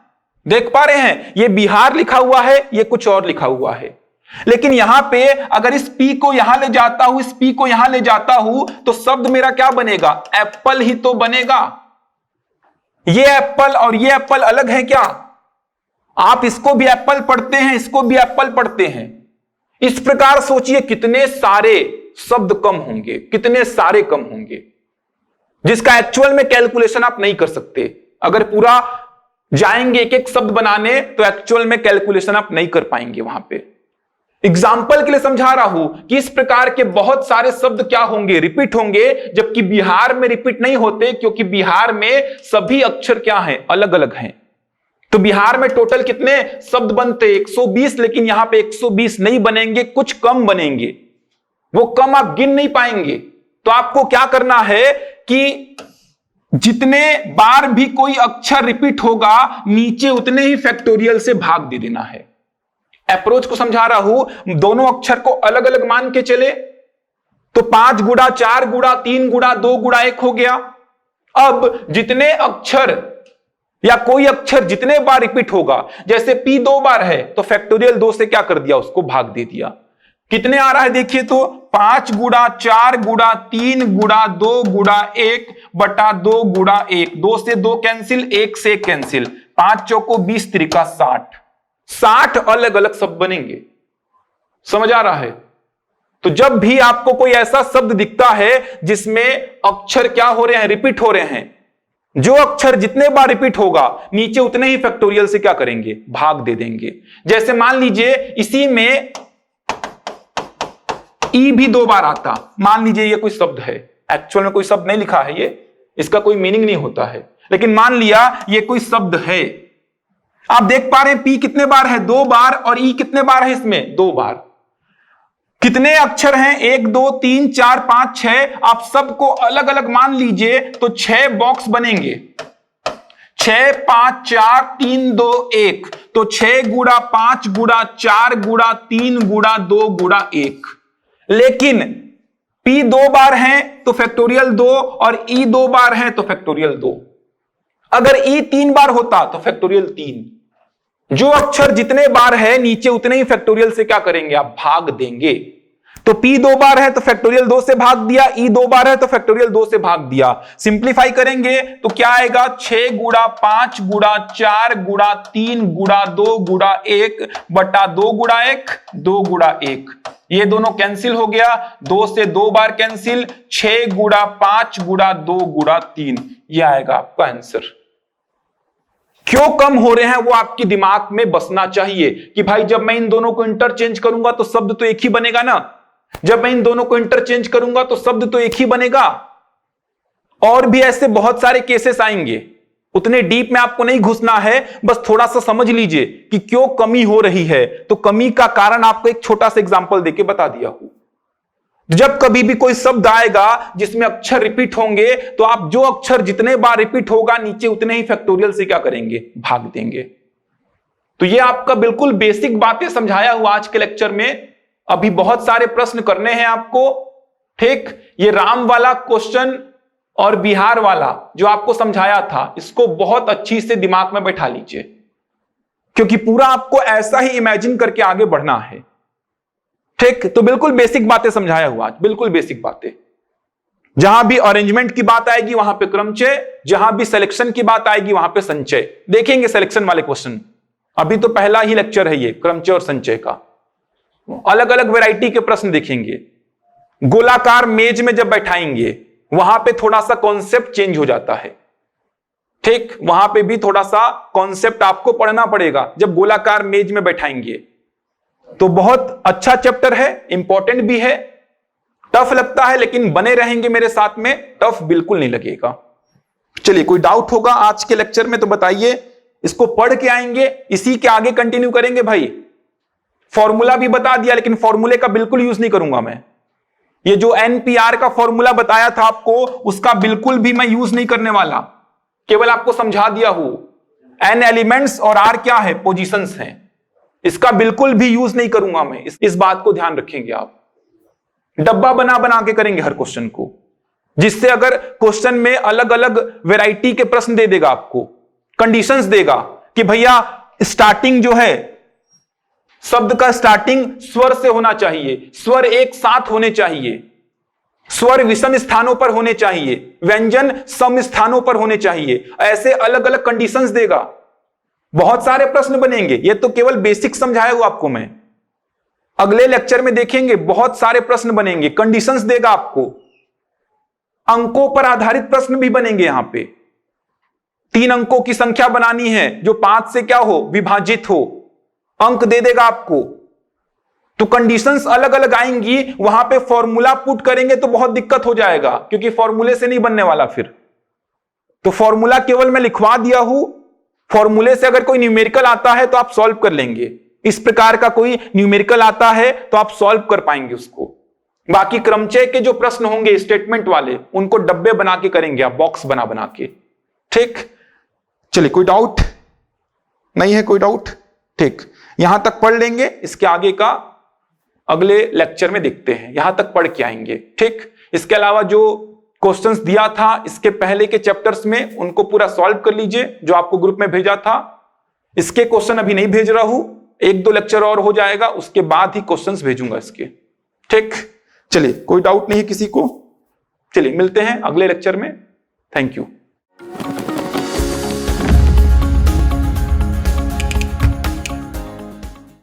देख पा रहे हैं? ये बिहार लिखा हुआ है, ये कुछ और लिखा हुआ है। लेकिन यहां पे अगर इस पी को यहां ले जाता हूं, इस पी को यहां ले जाता हूं, तो शब्द मेरा क्या बनेगा? एप्पल ही तो बनेगा। ये एप्पल और ये एप्पल अलग है क्या? आप इसको भी एप्पल पढ़ते हैं, इसको भी एप्पल पढ़ते हैं। इस प्रकार सोचिए कितने सारे शब्द कम होंगे, कितने सारे कम होंगे, जिसका एक्चुअल में कैलकुलेशन आप नहीं कर सकते। अगर पूरा जाएंगे एक एक शब्द बनाने तो एक्चुअल में कैलकुलेशन आप नहीं कर पाएंगे वहां पे। एग्जाम्पल के लिए समझा रहा हूं कि इस प्रकार के बहुत सारे शब्द क्या होंगे? रिपीट होंगे, जबकि बिहार में रिपीट नहीं होते, क्योंकि बिहार में सभी अक्षर क्या हैं? अलग अलग हैं। तो बिहार में टोटल कितने शब्द बनते? 120, लेकिन यहां पे 120 नहीं बनेंगे, कुछ कम बनेंगे। वो कम आप गिन नहीं पाएंगे। तो आपको क्या करना है कि जितने बार भी कोई अक्षर रिपीट होगा, नीचे उतने ही फैक्टोरियल से भाग दे देना है। अप्रोच को समझा रहा हूं, दोनों अक्षर को अलग अलग मान के चले, तो 5 गुणा 4 गुणा 3 गुणा 2 गुणा 1 हो गया। अब जितने अक्षर या कोई अक्षर जितने बार रिपीट होगा, जैसे पी 2 बार है तो फैक्टोरियल 2 से क्या कर दिया? उसको भाग दे दिया। कितने आ रहा है देखिए तो, 5 गुणा 4 गुणा 3 गुणा 2 गुणा 1 बटा 2 गुणा 1। 2 से 2 कैंसिल, 1 से 1 कैंसिल, 5 चौको 20 त्रिका 60। 60 अलग अलग शब्द बनेंगे। समझ आ रहा है? तो जब भी आपको कोई ऐसा शब्द दिखता है जिसमें अक्षर क्या हो रहे हैं? रिपीट हो रहे हैं, जो अक्षर जितने बार रिपीट होगा, नीचे उतने ही फैक्टोरियल से क्या करेंगे? भाग दे देंगे। जैसे मान लीजिए इसी में ई भी 2 बार आता, मान लीजिए ये कोई शब्द है, एक्चुअल में कोई शब्द नहीं लिखा है, ये इसका कोई मीनिंग नहीं होता है, लेकिन मान लिया ये कोई शब्द है। आप देख पा रहे हैं पी कितने बार है? 2 बार, और ई कितने बार है? इसमें 2 बार। कितने अक्षर हैं? 1 2 3 4 5 6। आप सबको अलग अलग मान लीजिए तो 6 बॉक्स बनेंगे। 6 5 4 3 2 1, तो 6 गुणा 5 गुणा 4 गुणा 3 गुणा 2 गुणा 1। लेकिन पी 2 बार है तो फैक्टोरियल 2, और ई 2 बार है तो फैक्टोरियल 2। अगर ई 3 बार होता तो फैक्टोरियल 3। जो अक्षर जितने बार है, नीचे उतने ही फैक्टोरियल से क्या करेंगे? आप भाग देंगे। तो पी 2 बार है तो फैक्टोरियल 2 से भाग दिया, ई 2 बार है तो फैक्टोरियल 2 से भाग दिया। सिंप्लीफाई करेंगे तो क्या आएगा? 6 गुणा 5 गुणा 4 गुणा 3 गुणा 2 गुणा 1 बटा 2 गुणा 1 2 गुणा 1। ये दोनों कैंसिल हो गया, 2 से 2 बार कैंसिल, 6 गुणा 5 गुणा 2 गुणा 3। यह आएगा आपका आंसर। क्यों कम हो रहे हैं वो आपके दिमाग में बसना चाहिए कि भाई जब मैं इन दोनों को इंटरचेंज करूंगा तो शब्द तो एक ही बनेगा ना, जब मैं इन दोनों को इंटरचेंज करूंगा तो शब्द तो एक ही बनेगा। और भी ऐसे बहुत सारे केसेस आएंगे, उतने डीप में आपको नहीं घुसना है, बस थोड़ा सा समझ लीजिए कि क्यों कमी हो रही है। तो कमी का कारण आपको एक छोटा सा एग्जांपल देके बता दिया हूं। जब कभी भी कोई शब्द आएगा जिसमें अक्षर रिपीट होंगे, तो आप जो अक्षर जितने बार रिपीट होगा नीचे उतने ही फैक्टोरियल से क्या करेंगे, भाग देंगे। तो ये आपका बिल्कुल बेसिक बातें समझाया हुआ आज के लेक्चर में। अभी बहुत सारे प्रश्न करने हैं आपको, ठीक। ये राम वाला क्वेश्चन और बिहार वाला जो आपको समझाया था, इसको बहुत अच्छी से दिमाग में बैठा लीजिए, क्योंकि पूरा आपको ऐसा ही इमेजिन करके आगे बढ़ना है, ठीक। तो बिल्कुल बेसिक बातें समझाया हुआ आज, बिल्कुल बेसिक बातें। जहां भी अरेंजमेंट की बात आएगी वहां पे क्रमचय, जहां भी सिलेक्शन की बात आएगी वहां पे संचय। देखेंगे सिलेक्शन वाले क्वेश्चन, अभी तो पहला ही लेक्चर है ये क्रमचय और संचय का। अलग अलग वैरायटी के प्रश्न देखेंगे। गोलाकार मेज में जब बैठाएंगे वहां पे थोड़ा सा कॉन्सेप्ट चेंज हो जाता है, ठीक। वहां पे भी थोड़ा सा कॉन्सेप्ट आपको पढ़ना पड़ेगा जब गोलाकार मेज में बैठाएंगे। तो बहुत अच्छा चैप्टर है, इंपॉर्टेंट भी है, टफ लगता है लेकिन बने रहेंगे मेरे साथ में, टफ बिल्कुल नहीं लगेगा। चलिए, कोई डाउट होगा आज के लेक्चर में तो बताइए। इसको पढ़ के आएंगे, इसी के आगे कंटिन्यू करेंगे। भाई फॉर्मूला भी बता दिया, लेकिन फॉर्मूले का बिल्कुल यूज नहीं करूंगा मैं। ये जो एनपीआर का फॉर्मूला बताया था आपको, उसका बिल्कुल भी मैं यूज नहीं करने वाला, केवल आपको समझा दिया हूं। एन एलिमेंट्स और आर क्या है, पोजीशंस हैं, इसका बिल्कुल भी यूज नहीं करूंगा मैं। इस बात को ध्यान रखेंगे आप। डब्बा बना बना के करेंगे हर क्वेश्चन को, जिससे अगर क्वेश्चन में अलग अलग वैरायटी के प्रश्न दे देगा, आपको कंडीशंस देगा कि भैया स्टार्टिंग जो है, शब्द का स्टार्टिंग स्वर से होना चाहिए, स्वर एक साथ होने चाहिए, स्वर विषम स्थानों पर होने चाहिए, व्यंजन सम स्थानों पर होने चाहिए, ऐसे अलग अलग कंडीशंस देगा। बहुत सारे प्रश्न बनेंगे, ये तो केवल बेसिक समझाया हुआ आपको मैं। अगले लेक्चर में देखेंगे बहुत सारे प्रश्न बनेंगे, कंडीशंस देगा आपको। अंकों पर आधारित प्रश्न भी बनेंगे। यहां पे 3 अंकों की संख्या बनानी है जो 5 से क्या हो, विभाजित हो, अंक दे देगा आपको। तो कंडीशंस अलग अलग आएंगी, वहां पे फॉर्मूला पुट करेंगे तो बहुत दिक्कत हो जाएगा, क्योंकि फॉर्मूले से नहीं बनने वाला फिर। तो फॉर्मूला केवल मैं लिखवा दिया हूं, फॉर्मूले से अगर कोई न्यूमेरिकल आता है तो आप सॉल्व कर लेंगे। इस प्रकार का कोई न्यूमेरिकल आता है तो आप सॉल्व कर पाएंगे उसको। बाकी क्रमचय के जो प्रश्न होंगे स्टेटमेंट वाले, उनको डब्बे बना के करेंगे आप, बॉक्स बना बना के, ठीक। चलिए, कोई डाउट नहीं है? कोई डाउट? ठीक, यहां तक पढ़ लेंगे, इसके आगे का अगले लेक्चर में देखते हैं। यहां तक पढ़ के आएंगे, ठीक। इसके अलावा जो क्वेश्चंस दिया था इसके पहले के चैप्टर्स में, उनको पूरा सॉल्व कर लीजिए जो आपको ग्रुप में भेजा था। इसके क्वेश्चन अभी नहीं भेज रहा हूं, 1-2 लेक्चर और हो जाएगा, उसके बाद ही क्वेश्चंस भेजूंगा इसके, ठीक। चलिए, कोई डाउट नहीं किसी को? चलिए मिलते हैं अगले लेक्चर में। Thank you.